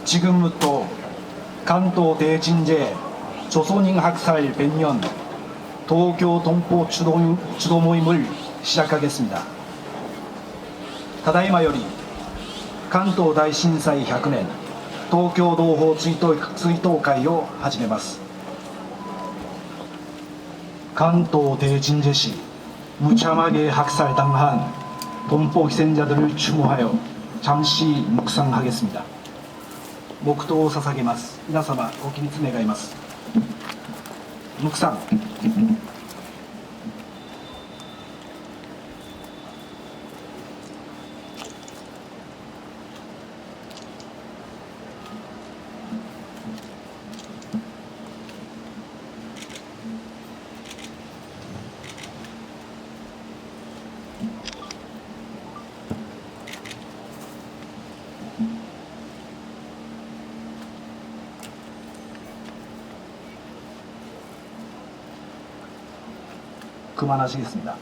지금부터関東 대진제 조선인 학살 100년 도쿄 동포 주도 모임을 시작하겠습니다. 다다이마요리関東大震災100年東京同胞追悼会を始めます。関東 대진제시 무참하게 학살당한 동포 희생자들을 추모하여 잠시 묵상하겠습니다. 黙祷を捧げます。皆様ご起立願います。묵상。 그만하시겠습니다.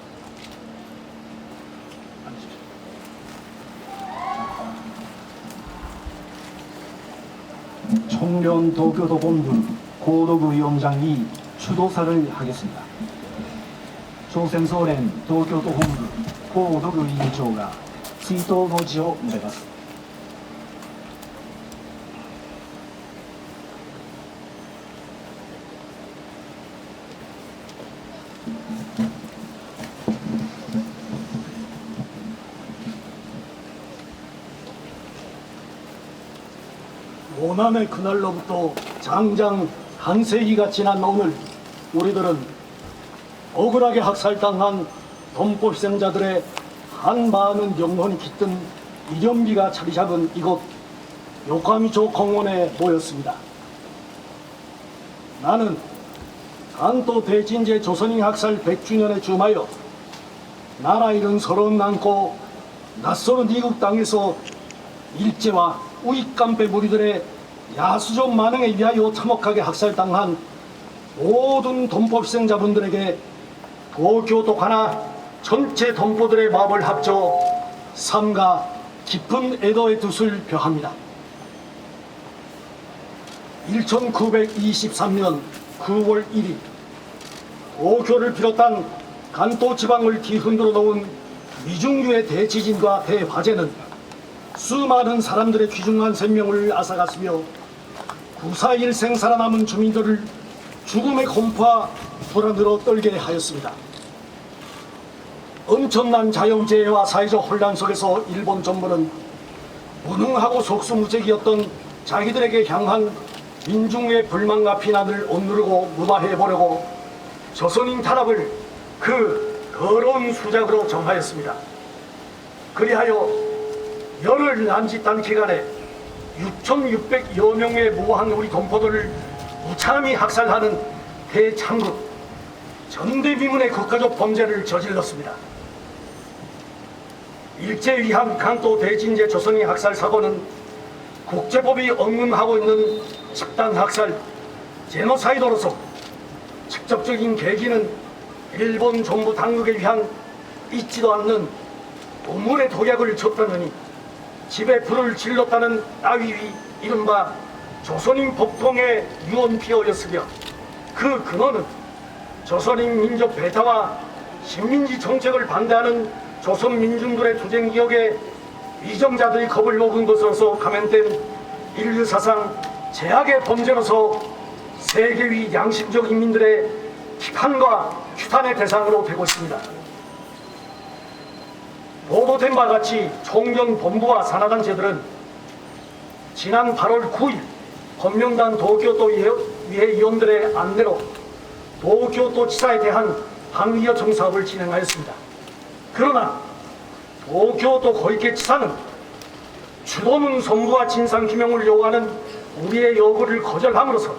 청년 도교도 본부 고도구 위원장이 추도사를 하겠습니다. 조선소련 도교도 본부 고도구 위원장가追悼の辞を述べます。오남의 그날로부터 장장 한 세기가 지난 오늘, 우리들은 억울하게 학살당한 동포 희생자들의 한 많은 영혼이 깃든 일연비가 자리 잡은 이곳 요카미초 공원에 모였습니다. 나는関東 대진제 조선인 학살 100주년에 줌하여 나라 잃은 서러움 남고 낯설은 이국 땅에서 일제와 우익간배 무리들의 야수적 만행에 위하여 참혹하게 학살당한 모든 동포 희생자분들에게 도교도 관하 전체 동포들의 마음을 합쳐 삼가 깊은 애도의 뜻을 표합니다. 1923년 9월 1일 도쿄를 비롯한 간도 지방을 뒤흔들어 놓은 미중유의 대지진과 대화재는 수많은 사람들의 귀중한 생명을 앗아갔으며 9.4.1 살아남은 주민들을 죽음의 공포와 불안으로 떨게 하였습니다. 엄청난 자연재해와 사회적 혼란 속에서 일본 정부는 무능하고 속수무책이었던 자기들에게 향한 민중의 불만과 비난을 억누르고 무마해보려고 조선인 탄압을 그 더러운 수작으로 정하였습니다. 그리하여 열흘 남짓한 기간에 6,600여 명의 무고한 우리 동포들을 무참히 학살하는 대참국 전대미문의 국가적 범죄를 저질렀습니다. 일제 위한関東 대진제 조선인 학살 사고는 국제법이 언급하고 있는 집단 학살 제노사이드로서 직접적인 계기는 일본 정부 당국에 의한 잊지도 않는 동물의 독약을 줬다느니 집에 불을 질렀다는 따위의 이른바 조선인 복통의 유언비어였으며 그 근원은 조선인 민족 배타와 식민지 정책을 반대하는 조선 민중들의 투쟁 기억에 위정자들이 겁을 먹은 것으로서 감염된 인류 사상 제약의 범죄로서 세계의 양심적 인민들의批판과 규탄의 대상으로 되고 있습니다. 보도된 바와 같이 총경본부와 산하단체들은 지난 8월 9일 권명단 도쿄도의회 위원들의 안내로 도쿄도지사에 대한 항의 요청 사업을 진행하였습니다. 그러나 도쿄도 고이케지사는 주도는 선부와 진상규명을 요구하는 우리의 요구를 거절함으로써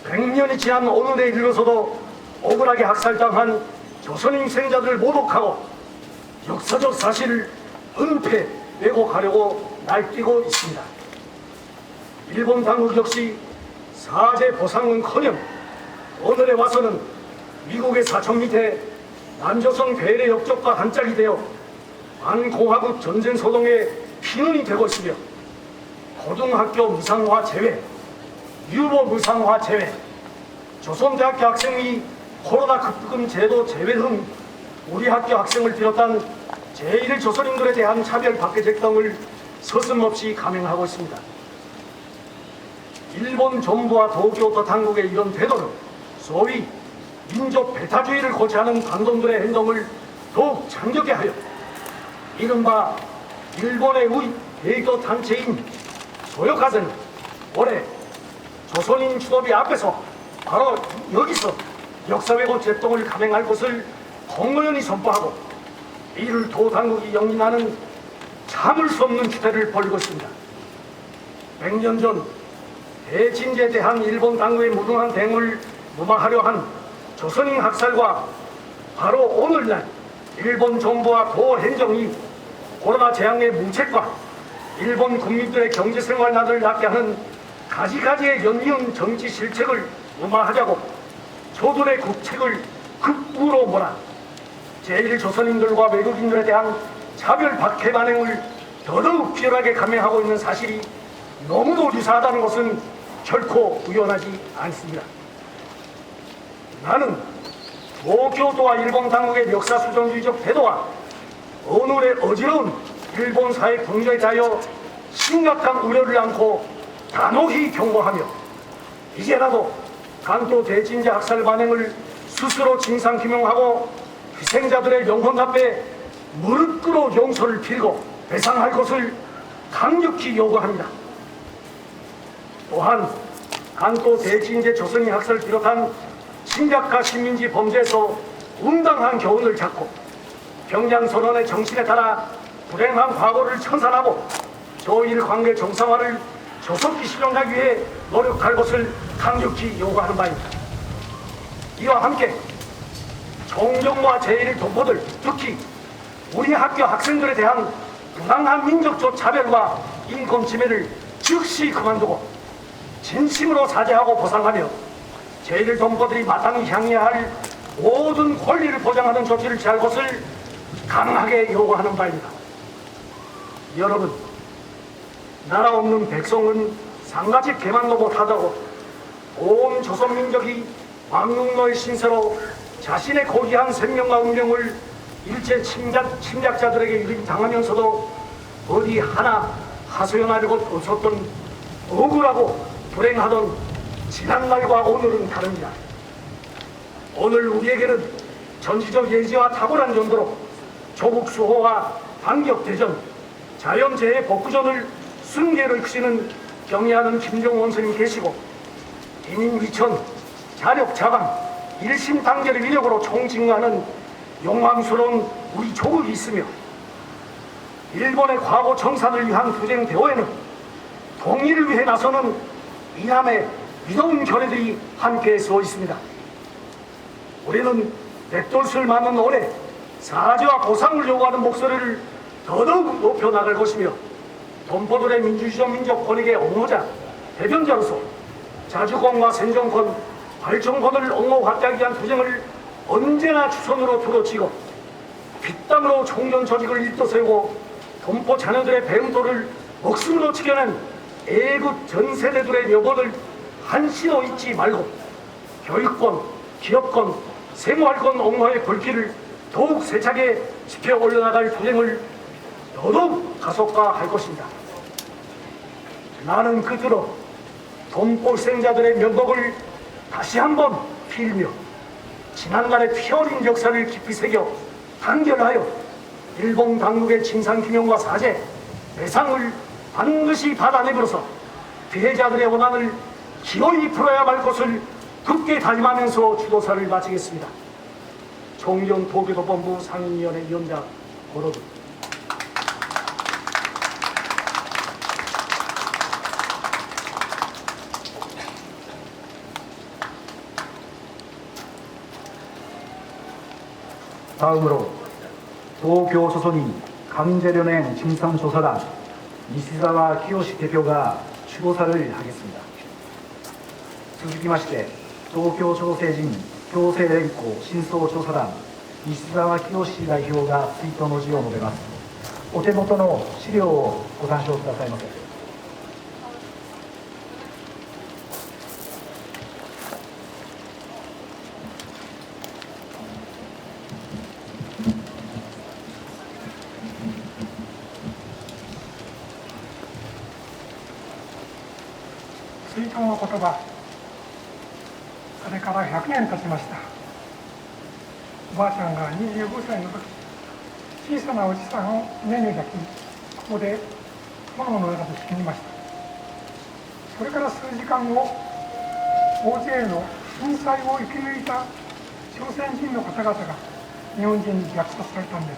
100년이 지난 오늘에 이르러서도 억울하게 학살당한 조선인 희생자들을 모독하고 역사적 사실을 은폐 왜곡하려고 날뛰고 있습니다. 일본 당국 역시 사죄 보상은커녕 오늘에 와서는 미국의 사청 밑에 남조선 괴뢰 역적과 한짝이 되어 반공화국 전쟁 소동의 피눈이 되고 있으며 고등학교 무상화 제외, 유보 무상화 제외, 조선대학교 학생이 코로나 급금 제도 제외 등 우리 학교 학생을 비롯한 제1조선인들에 대한 차별 박해책 등을 서슴없이 감행하고 있습니다. 일본 정부와 도쿄도 당국의 이런 태도는 소위 민족 배타주의를 고취하는 반동들의 행동을 더욱 장벽게 하여 이른바 일본의 우리 대교 단체인 소요카세는 올해 조선인 주도비 앞에서 바로 여기서 역사왜곡 제동을 감행할 것을 공무원히 선포하고 이를 도당국이 용인하는 참을 수 없는 추세를 벌이고 있습니다. 100년 전 대진제에 대한 일본 당국의 무능한 대응을 무마하려 한 조선인 학살과 바로 오늘날 일본 정부와 도 행정이 코로나 재앙의 문책과 일본 국민들의 경제생활난을 낳게 하는 가지가지의 연이은 정치 실책을 무마하자고 조선의 국책을 극우로 몰아 제1조선인들과 외국인들에 대한 차별 박해 반응을 더더욱 비열하게 감행하고 있는 사실이 너무도 유사하다는 것은 결코 우연하지 않습니다. 나는 도쿄도와 일본 당국의 역사수정주의적 태도와 오늘의 어지러운 일본 사회 분열에 대하여 심각한 우려를 안고 단호히 경고하며 이제라도 간도 대진제 학살 반행을 스스로 진상규명하고 희생자들의 영혼 앞에 무릎 꿇어 용서를 빌고 배상할 것을 강력히 요구합니다. 또한 간도 대진제 조선인 학살을 비롯한 침략과 식민지 범죄에서 응당한 교훈을 찾고 평양선언의 정신에 따라 불행한 과거를 청산하고 조일 관계 정상화를 조속히 실현하기 위해 노력할 것을 강력히 요구하는 바입니다. 이와 함께 총정부와 제1 동포들, 특히 우리 학교 학생들에 대한 부당한 민족적 차별과 인권 침해를 즉시 그만두고 진심으로 사죄하고 보상하며 제1 동포들이 마땅히 향해야 할 모든 권리를 보장하는 조치를 취할 것을 강하게 요구하는 바입니다. 여러분, 나라 없는 백성은 상가집 개만도 못하다고 온 조선민족이 왕릉노의 신세로 자신의 고귀한 생명과 운명을 일제 침략자들에게 유린당하면서도 어디 하나 하소연하려고 없었던 억울하고 불행하던 지난날과 오늘은 다릅니다. 오늘 우리에게는 전지적 예지와 탁월한 용도로 조국 수호와 반격대전, 자연재해 복구전을 승계를 크시는 경애하는 김정원 선생님 계시고 이민 위천, 자력 자강, 일심단결의 위력으로 총징하는 용왕스러운 우리 조국이 있으며 일본의 과거 청산을 위한 투쟁 대호에는 통일을 위해 나서는 이남의 위대한 결의들이 함께 서 있습니다. 우리는 백돌수를 맞는 올해 사죄와 보상을 요구하는 목소리를 더더욱 높여나갈 것이며 동포들의 민주주의 민족 권익의 옹호자, 대변자로서 자주권과 생존권, 발전권을 옹호하기 위한 투쟁을 언제나 주선으로 두루치고 빗땀으로 총련 조직을 일떠세우고 동포 자녀들의 배움도를 목숨으로 지켜낸 애국 전세대들의 여본을 한시도 잊지 말고 교육권, 기업권, 생활권 옹호의 불길을 더욱 세차게 지켜 올려나갈 투쟁을 더더욱 가속화할 것입니다. 나는 끝으로 동포 희생자들의 면목을 다시 한번 빌며 지난날의 피 어린 역사를 깊이 새겨 단결하여 일본 당국의 진상규명과 사죄, 배상을 반드시 받아내므로써 피해자들의 원한을 기어이 풀어야 할 것을 굳게 다짐하면서 주도사를 마치겠습니다. 총경 도교도본부 상임위원회 위원장 고로드. 다음으로 도교조선인 강제련행 진상조사단 이시사와 키요시 대표가 추도사를 하겠습니다. 続きまして東京朝鮮人強制連行真相調査団西澤清代表が追悼の辞を述べます。お手元の資料をご参照くださいませ。追悼の言葉、あれから100年経ちました。おばあちゃんが25歳の時、小さなおじさんを胸に抱き、ここで炎の中で死にました。それから数時間後、大勢の震災を生き抜いた朝鮮人の方々が日本人に虐殺されたんです。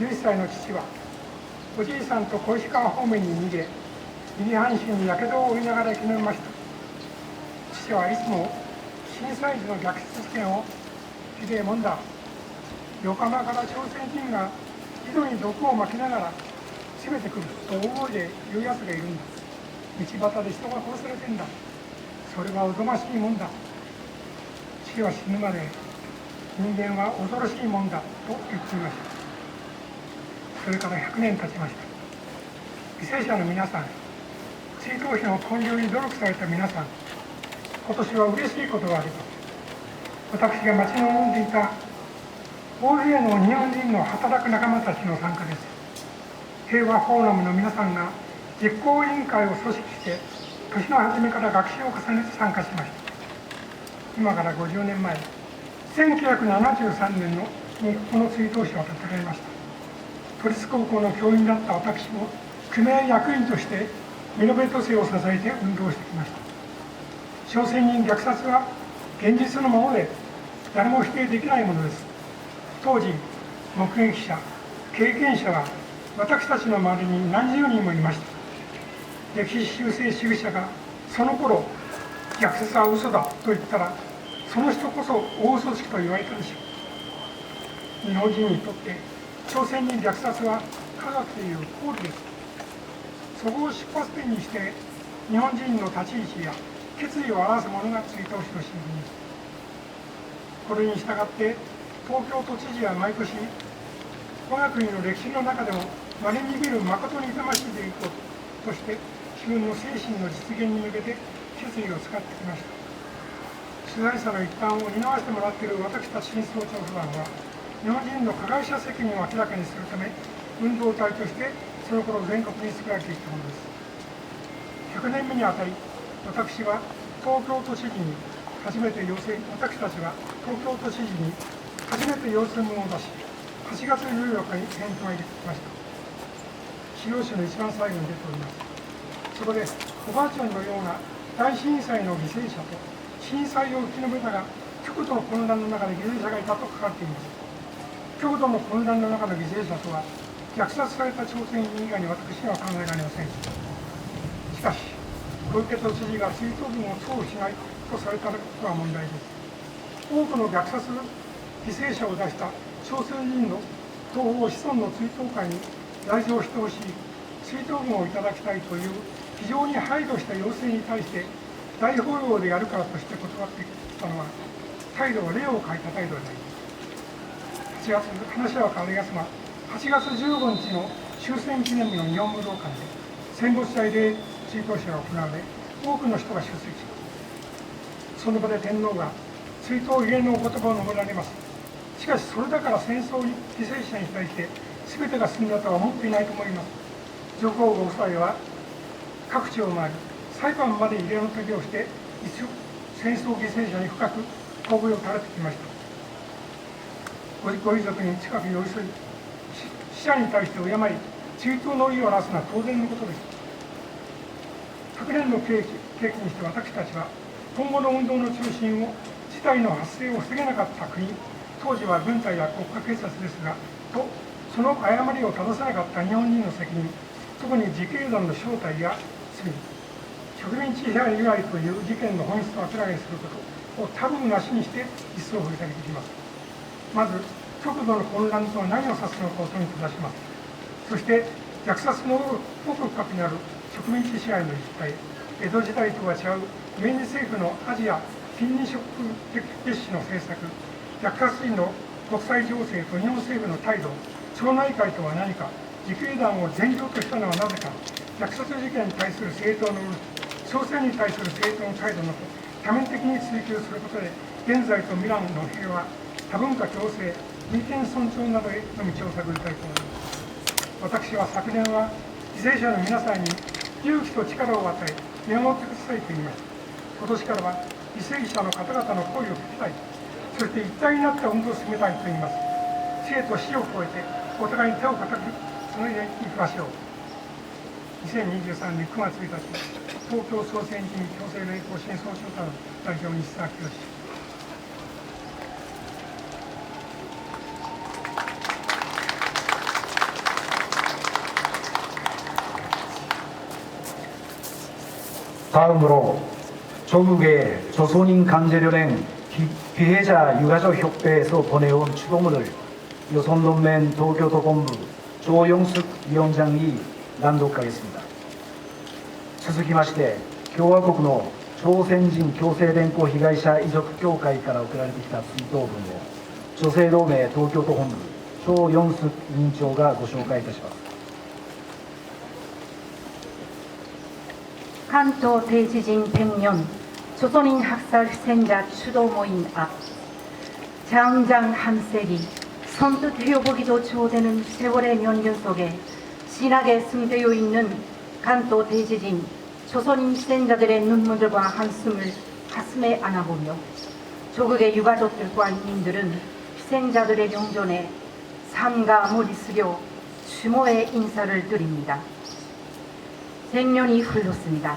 11歳の父はおじいさんと小石川方面に逃げ、右半身にやけどを負いながら生き延びました。父はいつも震災時の虐殺事件をひでえもんだ、横浜から朝鮮人が井戸に毒をまきながら攻めてくると大声で言うやつがいるんだ。道端で人が殺されてんだ。それはおぞましいもんだ。死は死ぬまで人間は恐ろしいもんだと言っていました。それから100年経ちました。犠牲者の皆さん、追悼碑の建立に努力された皆さん、今年は嬉しいことがあります。私が待ち望んでいた大勢の日本人の働く仲間たちの参加です。平和フォーラムの皆さんが実行委員会を組織して年の初めから学習を重ねて参加しました。今から50年前、1973年にこの追悼碑は建てられました。都立高校の教員だった私も組合役員として身延都政を支えて運動してきました。朝鮮人虐殺は現実のもので誰も否定できないものです。当時目撃者、経験者は私たちの周りに何十人もいました。歴史修正主義者がその頃虐殺は嘘だと言ったら、その人こそ大嘘つきと言われたでしょう。日本人にとって朝鮮人虐殺は科学という公理です。そこを出発点にして日本人の立ち位置や決意を表すものが追悼碑の新聞です。これに従って東京都知事は毎年我が国の歴史の中でも稀に見る誠に痛ましい出来事として自分の精神の実現に向けて決意を使ってきました。取材者の一端を担わせてもらっている私たち真相調査団は、日本人の加害者責任を明らかにするため運動体としてその頃全国に作られていったものです。100年目にあたり、私は東京都知事に初めて私たちは東京都知事に初めて要請文を出し、8月14日に返答が入れてきました。資料集の一番最後に出ております。そこでおばあちゃんのような大震災の犠牲者と震災を生き延びたが極度の混乱の中で犠牲者がいたと書かれています。極度の混乱の中の犠牲者とは、虐殺された朝鮮人以外に私には考えられません。しかし小池都知事が追悼文を送付しないとされたことは問題です。多くの虐殺犠牲者を出した朝鮮人の東方子孫の追悼会に来場してほしい、追悼文をいただきたいという非常に配慮した要請に対して大法要でやるからとして断ってきたのは、態度は例を変えた態度であります。話は変わりますが、8月15日の終戦記念日の日本武道館で戦没者慰霊追悼式が行われ、多くの人が出席します。その場で天皇が追悼慰霊のお言葉を述べられます。しかしそれだから戦争に犠牲者に対して全てが済んだとは思っていないと思います。上皇ご夫妻は各地を回り、裁判まで慰霊の時をして、一応戦争犠牲者に深く頭を垂れてきました。ご遺族に近く寄り添い、死者に対して敬い、追悼の意を表すのは当然のことです。100年の契機にして私たちは、今後の運動の中心を事態の発生を防げなかった国、当時は軍隊や国家警察ですが、とその誤りを正さなかった日本人の責任、特に自警団の正体や罪、植民地支配以来という事件の本質を明らかにすることをタブーなしにして一層掘り下げていきます。まず、極度の混乱とは何を指すのかを問いただします。そして、虐殺の奥深くにある植民地支配の実態、江戸時代とは違う明治政府のアジア近隣諸国的蔑視の政策、虐殺時の国際情勢と日本政府の態度、町内会とは何か、自警団を前兆としたのはなぜか、虐殺事件に対する正当の朝鮮に対する正当の態度など多面的に追求することで、現在と未来の平和、多文化共生、人権尊重などへの道を探りたいと思います。私は昨年は犠牲者の皆さんに勇気と力を与え、念を尽くしたいと言いました。今年からは為政者の方々の声を聞きたい、そして一体になって運動を進めたいと言います。知恵と死を超えてお互いに手を固く紡いでいきましょう。2023年9月1日、東京総選人共生連合支援総集団代表西澤清。다음으로 조국의 조선인 간제련행 피해자 유가족 협회에서 보내온 추도문을 여성동맹 도교도본부 조영숙 위원장이 낭독하겠습니다. 続きまして、共和国の朝鮮人強制連行被害者遺族協会から送られてきた追悼文を女性同盟東京都本部張ヨンス委員長がご紹介いたします。関東帝地人 100년 조선인 학살 희생자 추도 모임 앞 장장 한세기 선뜻 헤어보기도 좋되는 세월의 연륜 속에 진하게 숨되어 있는関東 대지진 조선인 희생자들의 눈물과 한숨을 가슴에 안아보며 조국의 유가족들과 인민들은 희생자들의 영존에 삼가 무리수려 추모의 인사를 드립니다. 100년이 흘렀습니다.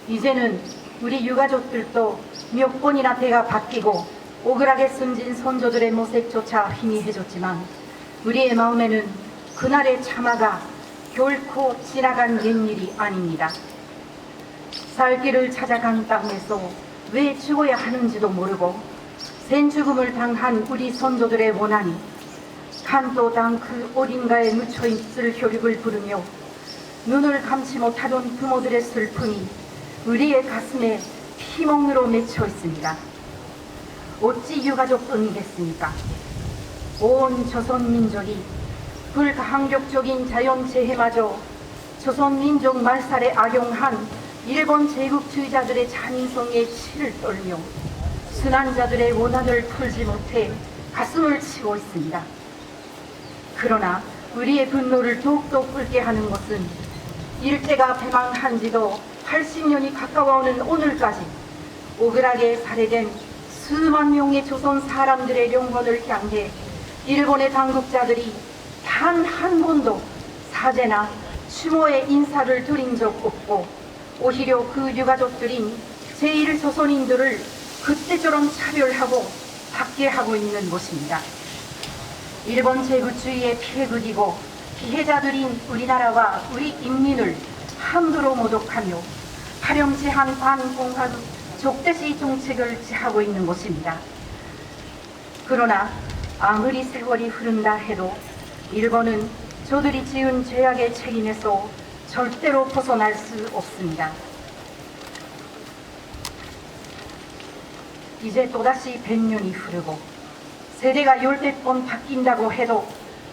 이제는 우리 유가족들도 몇 번이나 대가 바뀌고 오그라게 숨진 선조들의 모색조차 희미해졌지만 우리의 마음에는 그날의 참화가 결코 지나간 옛일이 아닙니다. 살 길을 찾아간 땅에서 왜 죽어야 하는지도 모르고 생죽음을 당한 우리 선조들의 원한이 간도 땅 그 어딘가에 묻혀있을 혈육을 부르며 눈을 감지 못하던 부모들의 슬픔이 우리의 가슴에 피멍으로 맺혀 있습니다. 어찌 유가족뿐이겠습니까? 온 조선민족이 불가항력적인 자연재해마저 조선민족 말살에 악용한 일본 제국주의자들의 잔인성에 치를 떨며 순환자들의 원한을 풀지 못해 가슴을 치고 있습니다. 그러나 우리의 분노를 더욱더 끓게 하는 것은 일제가 패망한 지도 80년이 가까워오는 오늘까지 오그라게 살해된 수만 명의 조선 사람들의 영혼을 향해 일본의 당국자들이 단 한 번도 사죄나 추모의 인사를 드린 적 없고 오히려 그 유가족들인 제1조선인들을 그때처럼 차별하고 박해하고 있는 것입니다. 일본 제국주의에 피해극이고 피해자들인 우리나라와 우리 인민을 함부로 모독하며 파렴치한 반공화국 적대시 정책을 취하고 있는 것입니다. 그러나 아무리 세월이 흐른다 해도 일본은 저들이 지은 죄악의 책임에서 절대로 벗어날 수 없습니다. 이제 또다시 100년이 흐르고 세대가 10번 바뀐다고 해도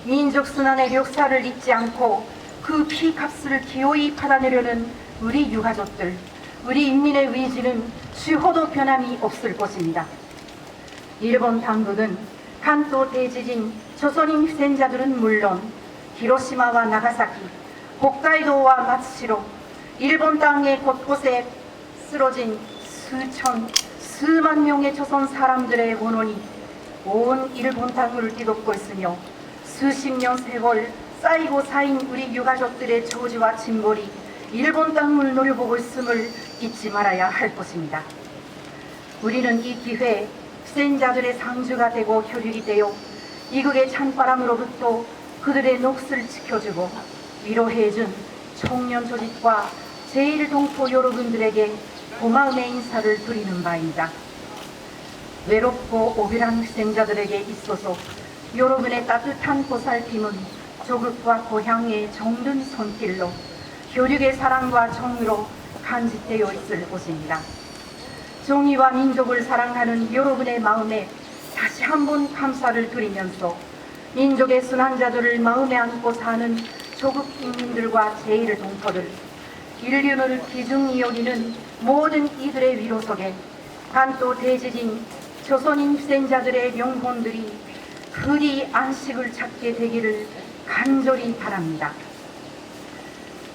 민족 순환의 역사를 잊지 않고 그 피값을 기어이 받아내려는 우리 유가족들, 우리 인민의 의지는 추호도 변함이 없을 것입니다. 일본 당국은 간도 대지진 조선인 희생자들은 물론 히로시마와 나가사키, 홋카이도와 마츠시로 일본 땅의 곳곳에 쓰러진 수만 명의 조선 사람들의 원혼이 온 일본 땅을 뒤덮고 있으며 수십 년 세월 쌓이고 쌓인 우리 유가족들의 저주와 징벌이 일본 땅을 노려보고 있음을 잊지 말아야 할 것입니다. 우리는 이 기회에 희생자들의 상주가 되고 혈육이 되어 이국의 찬바람으로부터 그들의 몫을 지켜주고 위로해준 청년 조직과 제1동포 여러분들에게 고마움의 인사를 드리는 바입니다. 외롭고 오빌한 희생자들에게 있어서 여러분의 따뜻한 보살핌은 조국과 고향의 정든 손길로 혈육의 사랑과 정의로 간직되어 있을 것입니다. 정의와 민족을 사랑하는 여러분의 마음에 다시 한번 감사를 드리면서 민족의 순환자들을 마음에 안고 사는 조국 국민들과 제1동포들, 인류를 귀중히 여기는 모든 이들의 위로 속에 간도 대지진 조선인 희생자들의 영혼들이 그리 안식을 찾게 되기를 간절히 바랍니다.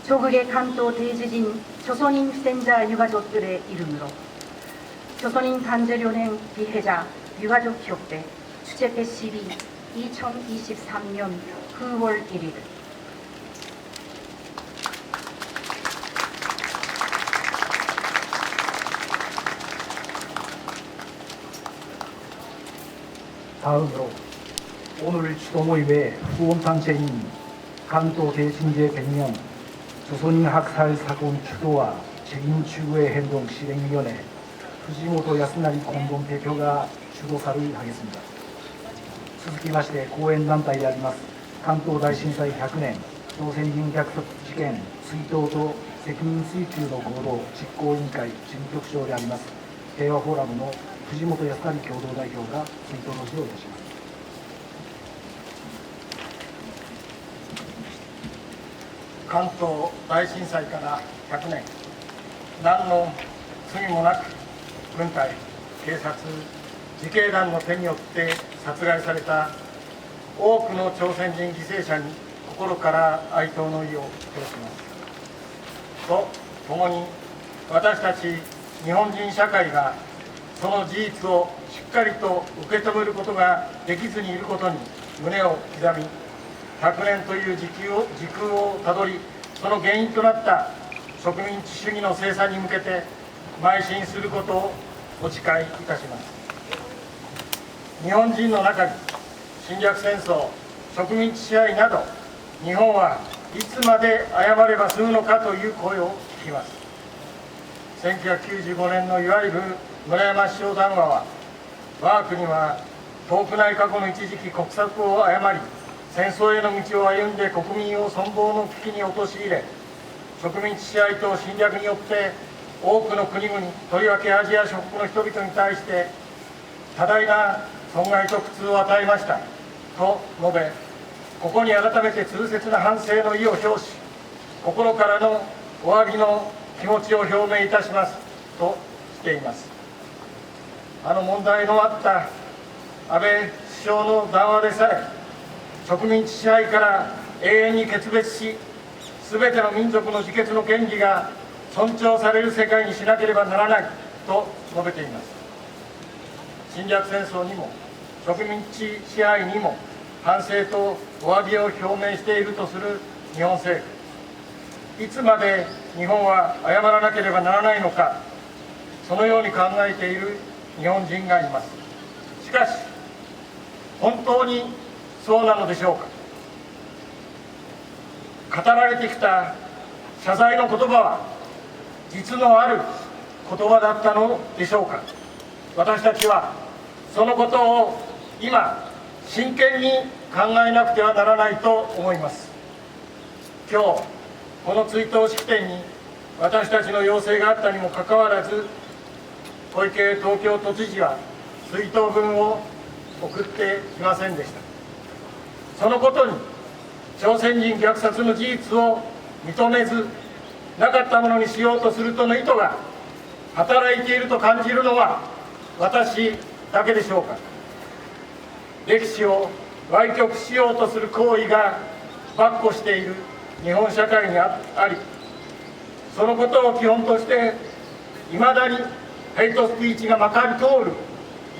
조국의関東 대지진 조선인 희생자 유가족들의 이름으로 조선인 단죄련행 피해자 유가족 기억대 주최 112 2023년 9월 1일 다음으로 오늘 주도 모임의 후원단체인関東 대진재 100년 조선인 학살 사건 추도와 책임 추구의 행동 실행위원회藤本康成공동 대표가 주도사를 하겠습니다. 続きまして後援団体であります関東大震災100年朝鮮人虐殺事件追悼と責任追及の合同実行委員会事務局長であります平和フォーラムの藤本康成共同代表が追悼の辞をいたします。関東大震災から100年、何の罪もなく軍隊、警察、自警団の手によって殺害された多くの朝鮮人犠牲者に心から哀悼の意を表します。とともに私たち日本人社会がその事実をしっかりと受け止めることができずにいることに胸を刻み、100年という時空をたどり、その原因となった植民地主義の清算に向けて邁進することをお誓いいたします。日本人の中に侵略戦争、植民地支配など、日本はいつまで謝れば済むのかという声を聞きます。1995年のいわゆる村山首相談話は、我が国は遠くない過去の一時期国策を誤り、戦争への道を歩んで国民を存亡の危機に陥れ、植民地支配と侵略によって多くの国々、とりわけアジア諸国の人々に対して多大な損害と苦痛を与えましたと述べ、ここに改めて痛切な反省の意を表し、心からのお詫びの気持ちを表明いたしますとしています。問題のあった安倍首相の談話でさえ、植民地支配から永遠に決別し、すべての民族の自決の権利が尊重される世界にしなければならないと述べています。侵略戦争にも植民地支配にも反省とお詫びを表明しているとする日本政府、いつまで日本は謝らなければならないのか、そのように考えている日本人がいます。しかし本当にそうなのでしょうか。語られてきた謝罪の言葉は実のある言葉だったのでしょうか。私たちはそのことを今真剣に考えなくてはならないと思います。今日この追悼式典に私たちの要請があったにもかかわらず、小池東京都知事は追悼文を送っていませんでした。そのことに朝鮮人虐殺の事実を認めず、なかったものにしようとするとの意図が働いていると感じるのは私だけでしょうか。歴史を歪曲しようとする行為が跋扈している日本社会にあり、そのことを基本としていまだにヘイトスピーチがまかり通る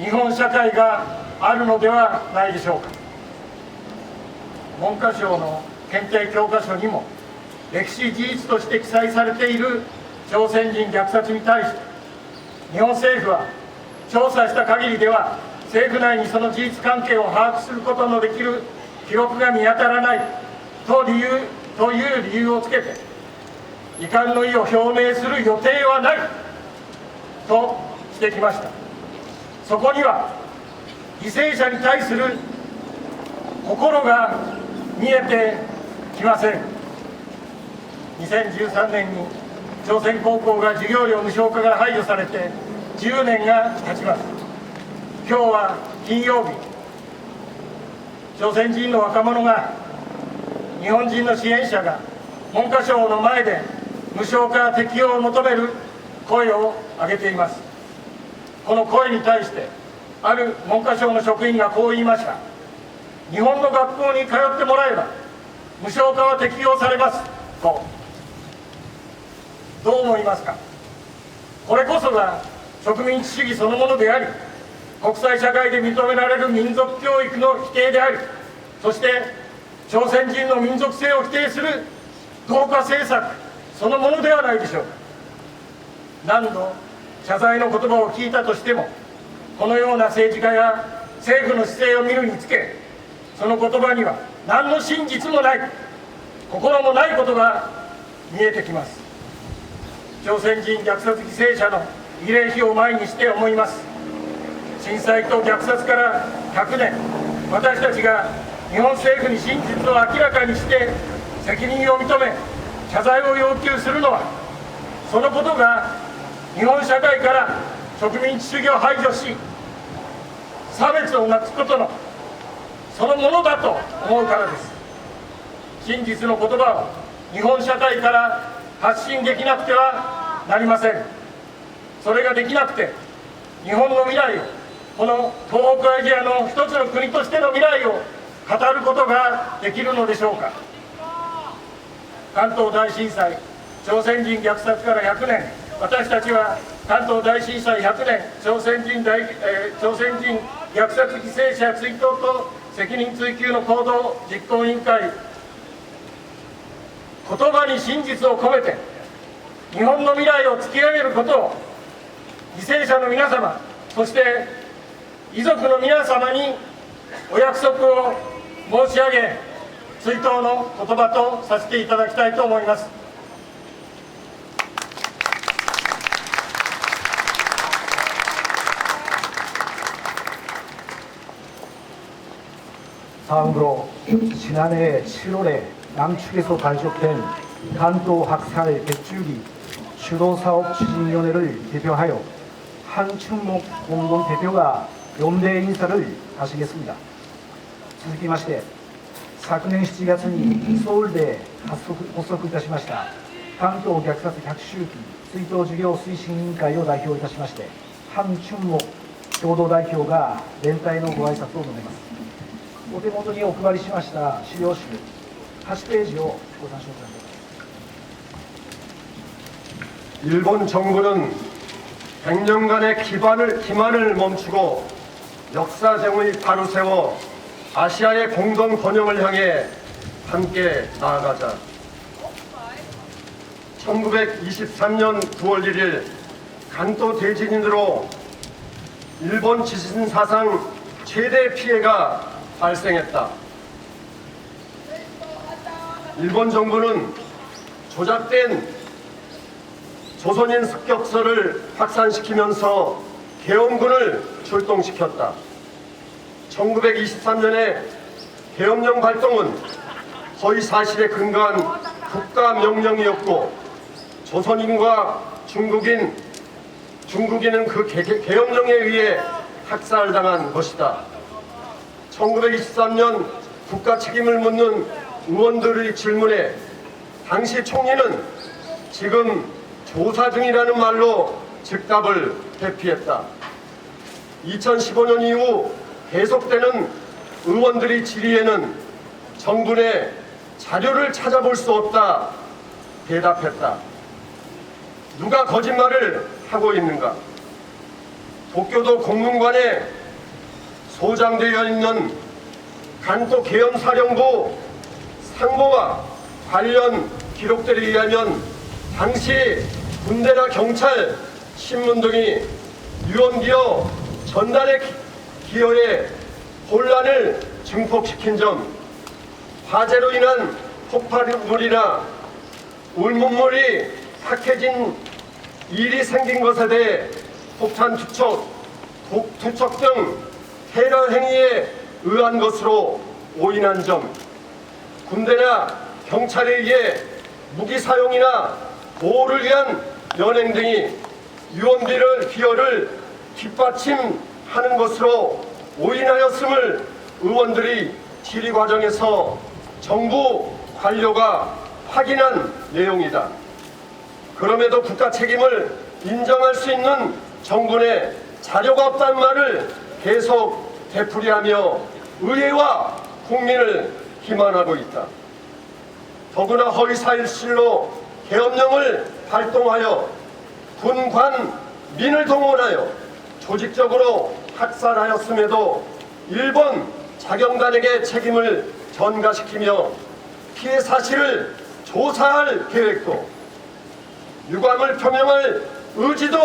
日本社会があるのではないでしょうか。文科省の検定教科書にも歴史事実として記載されている朝鮮人虐殺に対して日本政府は調査した限りでは政府内にその事実関係を把握することのできる記録が見当たらないという理由をつけて、遺憾の意を表明する予定はないとしてきました。そこには犠牲者に対する心が見えてきません。2013年に朝鮮高校が授業料無償化から排除されて10年が経ちます。今日は金曜日、朝鮮人の若者が、日本人の支援者が文科省の前で無償化適用を求める声を上げています。この声に対してある文科省の職員がこう言いました。日本の学校に通ってもらえば無償化は適用されますと。どう思いますか。これこそが植民地主義そのものであり、国際社会で認められる民族教育の否定であり、そして朝鮮人の民族性を否定する同化政策そのものではないでしょうか。何度謝罪の言葉を聞いたとしても、このような政治家や政府の姿勢を見るにつけ、その言葉には何の真実もない、心もないことが見えてきます。朝鮮人虐殺犠牲者の慰霊碑を前にして思います。震災と虐殺から100年、私たちが日本政府に真実を明らかにして責任を認め謝罪を要求するのは、そのことが日本社会から植民地主義を排除し差別をなくすことのそのものだと思うからです。真実の言葉を日本社会から発信できなくてはなりません。それができなくて、日本の未来を、この東北アジアの一つの国としての未来を語ることができるのでしょうか。関東大震災、朝鮮人虐殺から100年、私たちは関東大震災100年、朝鮮人虐殺犠牲者追悼と責任追及の行動実行委員会、言葉に真実を込めて日本の未来を突き上げることを犠牲者の皆様、そして遺族の皆様にお約束を申し上げ、追悼の言葉とさせていただきたいと思います。다음으로 지난해 7월에 남측에서 발족된 간도 학살 백주기 주도사업 추진위원회를 대표하여 한춘목 공동대표가 연대 인사를 하시겠습니다. 続きまして、昨年7月にソウルで発足いたしました関東虐殺100周期追悼事業推進委員会を代表いたしまして、한춘목共同代表が連帯のご挨拶を述べます。お手元にお配りしました資料集8ページをご参照ください。 일본 정부는 100년간의 기만을 멈추고 역사정을 바로 세워 아시아의 공동 번영을 향해 함께 나아가자. 1923년 9월 1일 간도 대지진으로 일본 지진 사상 최대 피해가 발생했다. 일본 정부는 조작된 조선인 습격설을 확산시키면서 계엄군을 출동시켰다. 1923년에 계엄령 발동은 허위 사실에 근거한 국가명령이었고 조선인과 중국인은 그 계엄령에 의해 학살당한 것이다. 1923년 국가 책임을 묻는 의원들의 질문에 당시 총리는 지금 조사 중이라는 말로 즉답을 회피했다. 2015년 이후 계속되는 의원들의 질의에는 정부 내 자료를 찾아볼 수 없다 대답했다. 누가 거짓말을 하고 있는가? 도쿄도 공문관에 소장되어 있는 간도 계엄사령부 상보와 관련 기록들에 의하면 당시 군대나 경찰, 신문 등이 유언기어 전달의 기여에 혼란을 증폭시킨 점, 화재로 인한 폭발물이나 울문물이 탁해진 일이 생긴 것에 대해 폭탄 투척, 독 투척 등 테러 행위에 의한 것으로 오인한 점, 군대나 경찰에 의해 무기 사용이나 보호를 위한 연행 등이 유언비를 기여를 뒷받침하는 것으로 오인하였음을 의원들이 질의 과정에서 정부 관료가 확인한 내용이다. 그럼에도 국가 책임을 인정할 수 있는 정부 내 자료가 없다는 말을 계속 되풀이하며 의회와 국민을 기만하고 있다. 더구나 허위 사실로 계엄령을 발동하여 군, 관, 민을 동원하여 조직적으로 학살하였음에도 일본 자경단에게 책임을 전가시키며 피해 사실을 조사할 계획도 유감을 표명할 의지도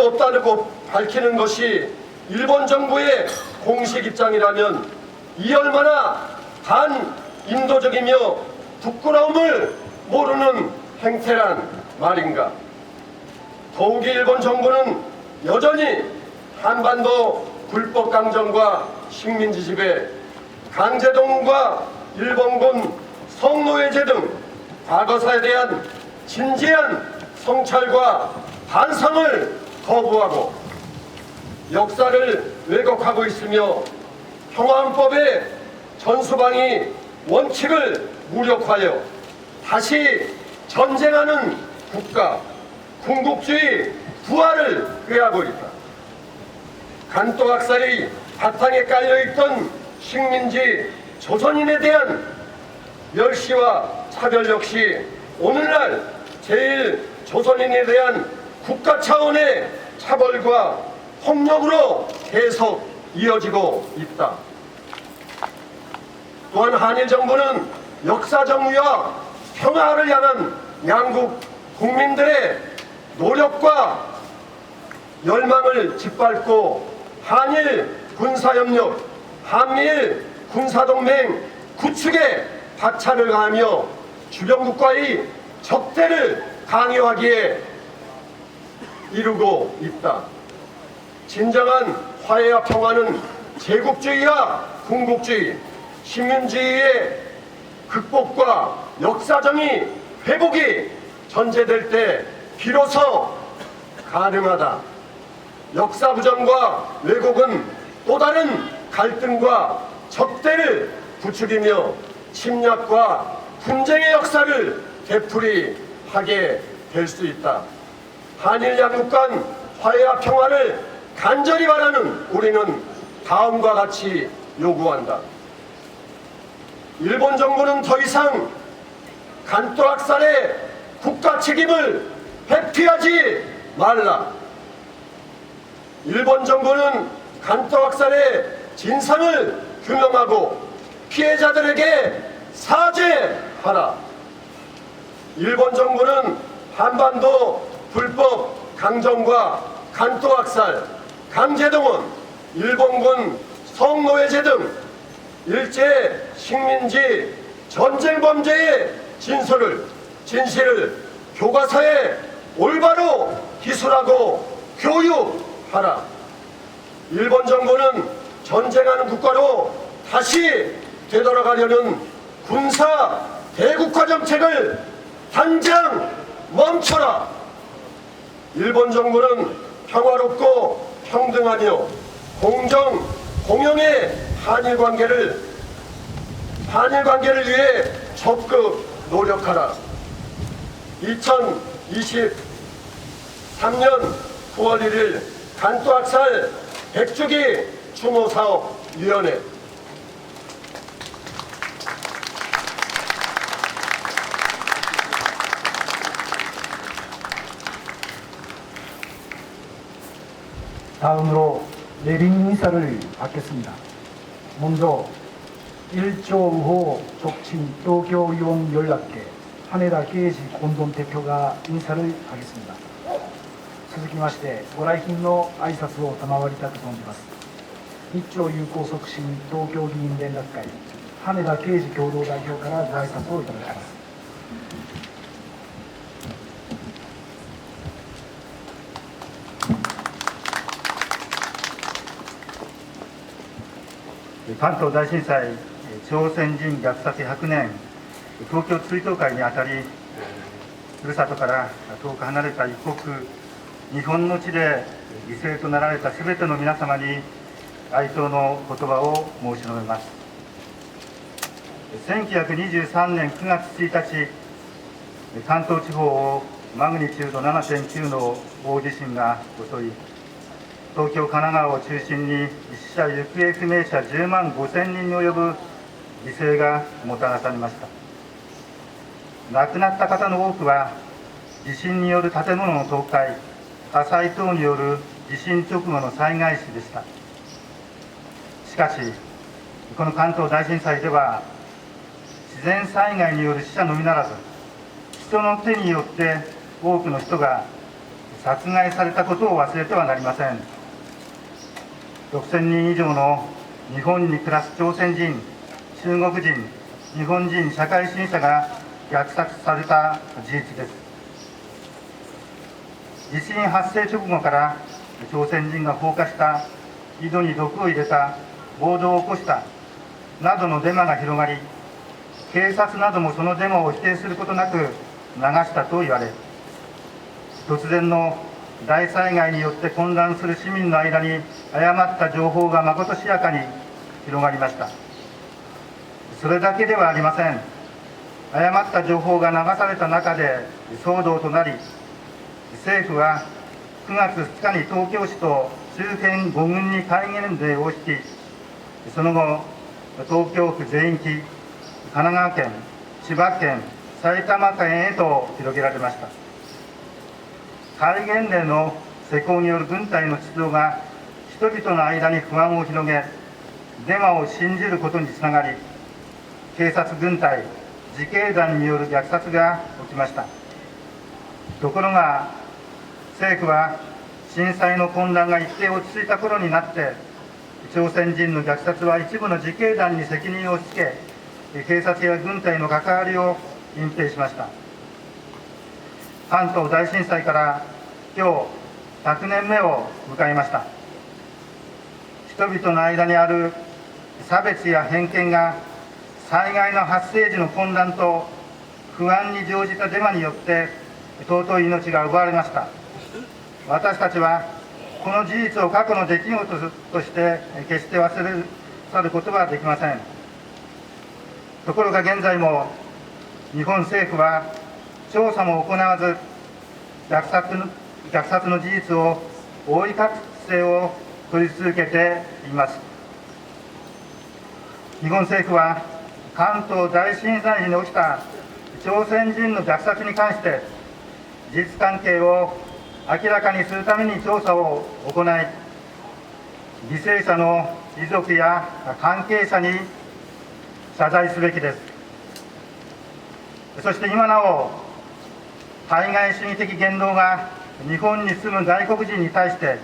없다고 밝히는 것이 일본 정부의 공식 입장이라면 이 얼마나 반인도적이며 부끄러움을 모르는 행태란 말인가. 더욱이 일본 정부는 여전히 한반도 불법 강점과 식민지 지배, 강제동원과 일본군 성노예제 등 과거사에 대한 진지한 성찰과 반성을 거부하고 역사를 왜곡하고 있으며 평화헌법의 전수방위 원칙을 무력화하여 다시 전쟁하는 국가, 군국주의 부활을 꾀하고 있다. 간또 학살이 바탕에 깔려있던 식민지 조선인에 대한 멸시와 차별 역시 오늘날 제1조선인에 대한 국가 차원의 차별과 폭력으로 계속 이어지고 있다. 또한 한일 정부는 역사 정리와 평화를 향한 양국 국민들의 노력과 열망을 짓밟고 한일 군사협력, 한미일 군사동맹 구축에 박차를 가하며 주변국과의 적대를 강요하기에 이루고 있다. 진정한 화해와 평화는 제국주의와 군국주의, 식민주의의 극복과 역사정의 회복이 전제될 때 비로소 가능하다. 역사 부정과 왜곡은 또 다른 갈등과 적대를 부추기며 침략과 분쟁의 역사를 되풀이하게 될 수 있다. 한일 양국 간 화해와 평화를 간절히 바라는 우리는 다음과 같이 요구한다. 일본 정부는 더 이상 간또 학살의 국가 책임을 회피하지 말라. 일본 정부는 간또 학살의 진상을 규명하고 피해자들에게 사죄하라. 일본 정부는 한반도 불법 강점과 간또 학살, 강제동원, 일본군 성노예제 등 일제 식민지 전쟁 범죄의 진실을 교과서에 올바로 기술하고 교육하라. 일본 정부는 전쟁하는 국가로 다시 되돌아가려는 군사 대국화 정책을 당장 멈춰라. 일본 정부는 평화롭고 평등하며 공영의 한일 관계를 위해 적극 노력하라. 2023년 9월 1일 간또 학살 100주기 추모사업위원회 다음으로 내린 인사를 받겠습니다. 먼저 1조 우호 촉진 도교위원 연락회羽田圭司공동대표가 인사를 하겠습니다. 続きましてご来賓の挨拶を賜りたく存じます。日朝友好促進東京議員連絡会羽田圭司共同代表からご挨拶をいただきます。関東大震災朝鮮人虐殺100年東京追悼会にあたり、ふるさとから遠く離れた一国日本の地で犠牲となられたすべての皆様に哀悼の言葉を申し述べます。1923年9月1日、関東地方をマグニチュード 7.9 の大地震が襲い、東京、神奈川を中心に死者・行方不明者10万5000人に及ぶ犠牲がもたらされました。亡くなった方の多くは地震による建物の倒壊、火災等による地震直後の災害死でした。しかしこの関東大震災では自然災害による死者のみならず、人の手によって多くの人が殺害されたことを忘れてはなりません。6000人以上の日本に暮らす朝鮮人、中国人、日本人社会主義者が虐殺された事実です。地震発生直後から朝鮮人が放火した、井戸に毒を入れた、暴動を起こしたなどのデマが広がり、警察などもそのデマを否定することなく流したと言われ、突然の大災害によって混乱する市民の間に誤った情報がまことしやかに広がりました。それだけではありません。誤った情報が流された中で騒動となり、政府は9月2日に東京市と周辺5郡に戒厳令を引き、その後、東京府全域、神奈川県、千葉県、埼玉県へと広げられました。戒厳令の施行による軍隊の出動が人々の間に不安を広げ、デマを信じることにつながり、警察、軍隊、自警団による虐殺が起きました。ところが、政府は震災の混乱が一定落ち着いた頃になって、朝鮮人の虐殺は一部の自警団に責任を押し付け、警察や軍隊の関わりを隠蔽しました。関東大震災から今日100年目を迎えました。人々の間にある差別や偏見が災害の発生時の混乱と不安に乗じたデマによって尊い命が奪われました。私たちはこの事実を過去の出来事として決して忘れ去ることはできません。ところが現在も日本政府は調査も行わず虐殺の事実を覆い隠す姿勢を取り続けています。日本政府は関東大震災時に起きた朝鮮人の虐殺に関して事実関係を明らかにするために調査を行い、犠牲者の遺族や関係者に謝罪すべきです。そして今なお対外主義的言動が日本に住む外国人に対して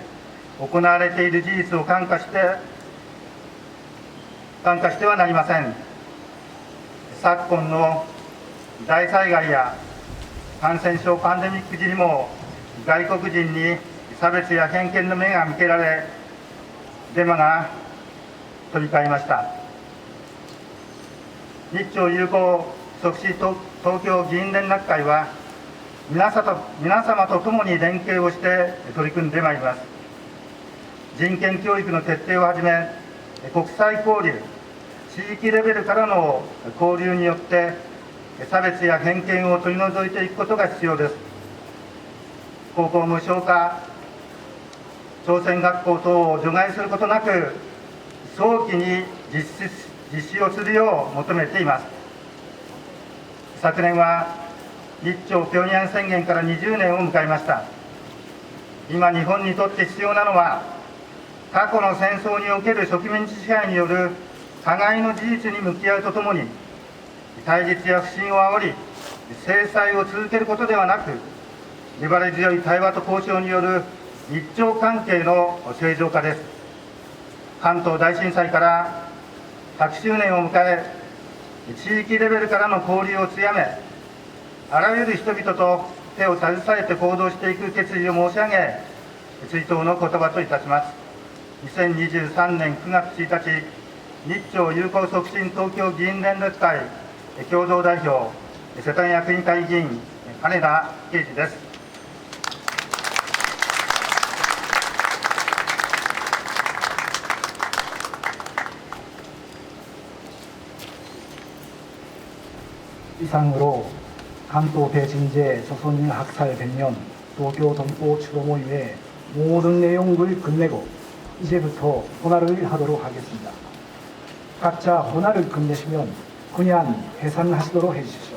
行われている事実を看過してはなりません。昨今の大災害や感染症パンデミック時にも外国人に差別や偏見の目が向けられ、デマが飛び交いました。日朝友好促進東京議員連絡会は皆様と共に連携をして取り組んでまいります。人権教育の徹底をはじめ、国際交流、地域レベルからの交流によって差別や偏見を取り除いていくことが必要です。高校無償化、朝鮮学校等を除外することなく早期に実施をするよう求めています。昨年は日朝平壌宣言から20年を迎えました。今日本にとって必要なのは、過去の戦争における植民地支配による加害の事実に向き合うとともに、対立や不信を煽り制裁を続けることではなく、粘り強い対話と交渉による日朝関係の正常化です。関東大震災から100周年を迎え、地域レベルからの交流を強め、あらゆる人々と手を携えて行動していく決意を申し上げ、追悼の言葉といたします。2023年9月1日、日朝友好促進東京議員連絡会共同代表、世田谷区議会議員、金田圭司です。이상으로関東 대진제 조선인 학살 100년 도쿄 동포 추모 모임의 모든 내용을 끝내고 이제부터 혼화를 하도록 하겠습니다. 각자 혼화를 끝내시면 그냥 해산하시도록 해주십시오.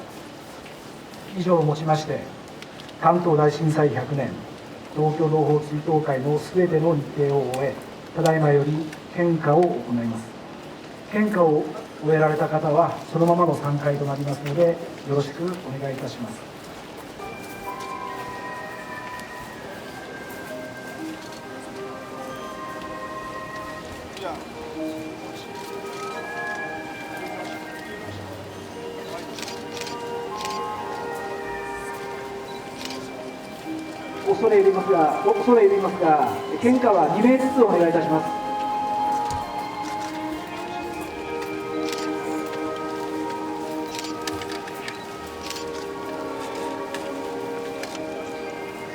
以上をもちまして関東大震災100年東京同胞追悼会のすべての日程を終え、ただいまより献花を行います。献花を終えられた方はそのままの参会となりますので、よろしくお願いいたします。恐れ入りますが、献花は2名ずつお願いいたします。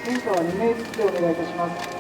献花は2名ずつでお願いいたします。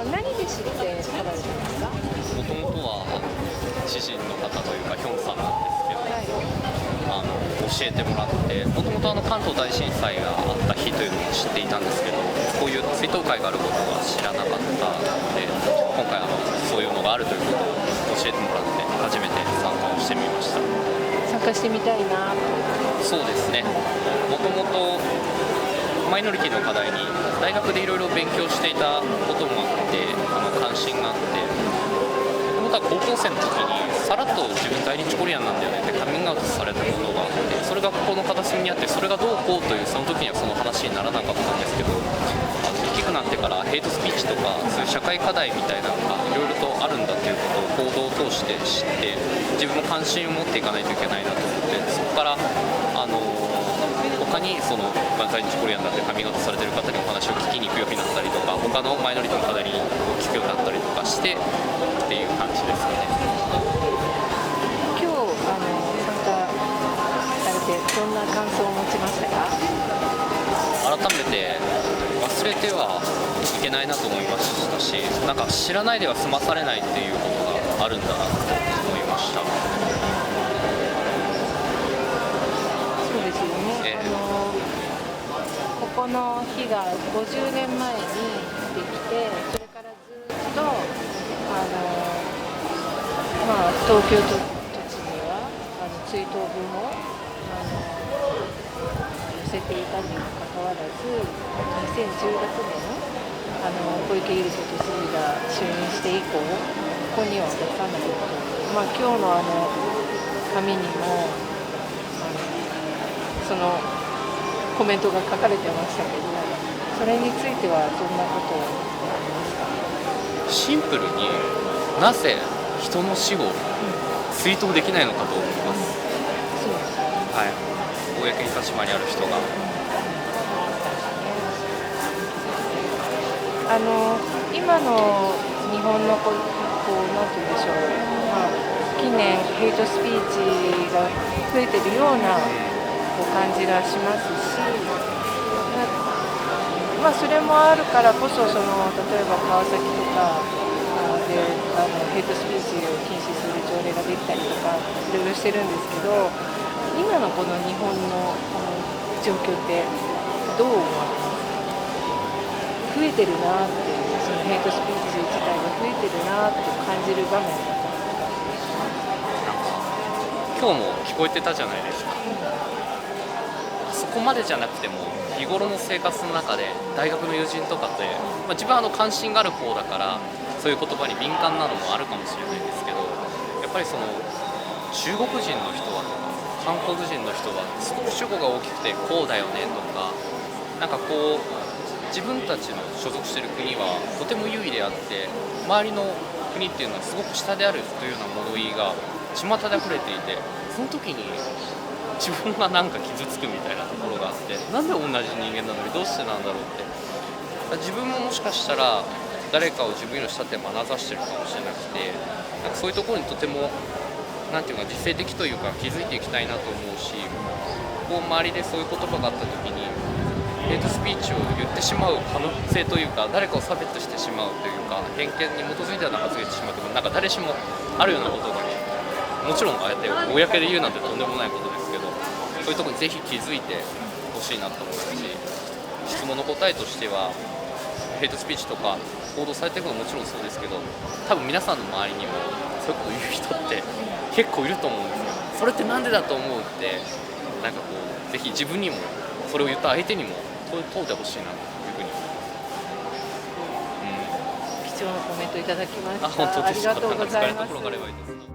何で知って来られたんですか？もともとは知人の方というかヒョンさんなんですけど、教えてもらって、もともと関東大震災があった日というのを知っていたんですけど、こういう追悼会があることは知らなかったので、今回そういうのがあるということを教えてもらって初めて参加をしてみました。参加してみたいな。そうですね、もともとマイノリティの課題に大学でいろいろ勉強していたこともあって、関心があって、本当は高校生の時にさらっと自分在日コリアンなんだよねってカミングアウトされたことがあって、それがここの片隅にあって、それがどうこうというその時にはその話にならなかったんですけど、大きくなってからヘイトスピーチとかそういう社会課題みたいなのがいろいろとあるんだということを報道を通して知って、自分も関心を持っていかないといけないなと思って、そこから他に在日コリアンだってカミングアウトされてる方にお話を聞きに行くようになったりとか、他のマイノリティの方に聞くようになったりとかしてっていう感じですかね。今日参加されてどんな感想を持ちましたか？改めて忘れてはいけないなと思いましたし、なんか知らないでは済まされないっていうことがあるんだなと思いました。そうですよね、ここの日が50年前にできて、それからずっと東京都知事は追悼文を寄せていたにもかかわらず、2016年小池百合子都知事が就任して以降、ここには出さないという、今日の紙にもそのコメントが書かれてましたけど、それについてはどんなことを思いますか？シンプルになぜ人の死を追悼できないのかと思います。そうですね。はい、公に立場にある人が。今の日本のなんて言うんでしょう、近年ヘイトスピーチが増えてるような感じがしますし、まあ、それもあるからこそ、例えば川崎とかでヘイトスピーチを禁止する条例ができたりとかいろいろしてるんですけど、今のこの日本のこの状況ってどう思われますか？増えてるなっていう、そのヘイトスピーチ自体が増えてるなって感じる場面だったんですか？今日も聞こえてたじゃないですか。あそこまでじゃなくても日頃の生活の中で大学の友人とかって、自分は関心がある方だからそういう言葉に敏感なのもあるかもしれないですけど、やっぱりその中国人の人はとか韓国人の人はすごく主語が大きくてこうだよねとか、なんかこう自分たちの所属している国はとても優位であって周りの国っていうのはすごく下であるというような物言いが巷で溢れていて、その時に自分がなんか傷つくみたいなところがあって、なんで同じ人間なのにどうしてなんだろうって、自分ももしかしたら誰かを自分より下って眼差してるかもしれなくて、なんかそういうところにとてもなんていうか実践的というか気づいていきたいなと思うし、こう周りでそういう言葉があった時にヘイトスピーチを言ってしまう可能性というか、誰かを差別してしまうというか偏見に基づいては発言してしまうというか、なんか誰しもあるようなことがもちろんああやって公で言うなんてとんでもないことですけど、そういうところにぜひ気づいてほしいなと思うし、質問の答えとしてはヘイトスピーチとか報道されてるのももちろんそうですけど、多分皆さんの周りにもそういうことを言う人って結構いると思うんですよ。それってなんでだと思うって、なんかこうぜひ自分にもそれを言った相手にも問うてほしいなというふうに、貴重なコメントいただきました。本当ですか。ありがとうございます。なんか疲れたところがあればいいです。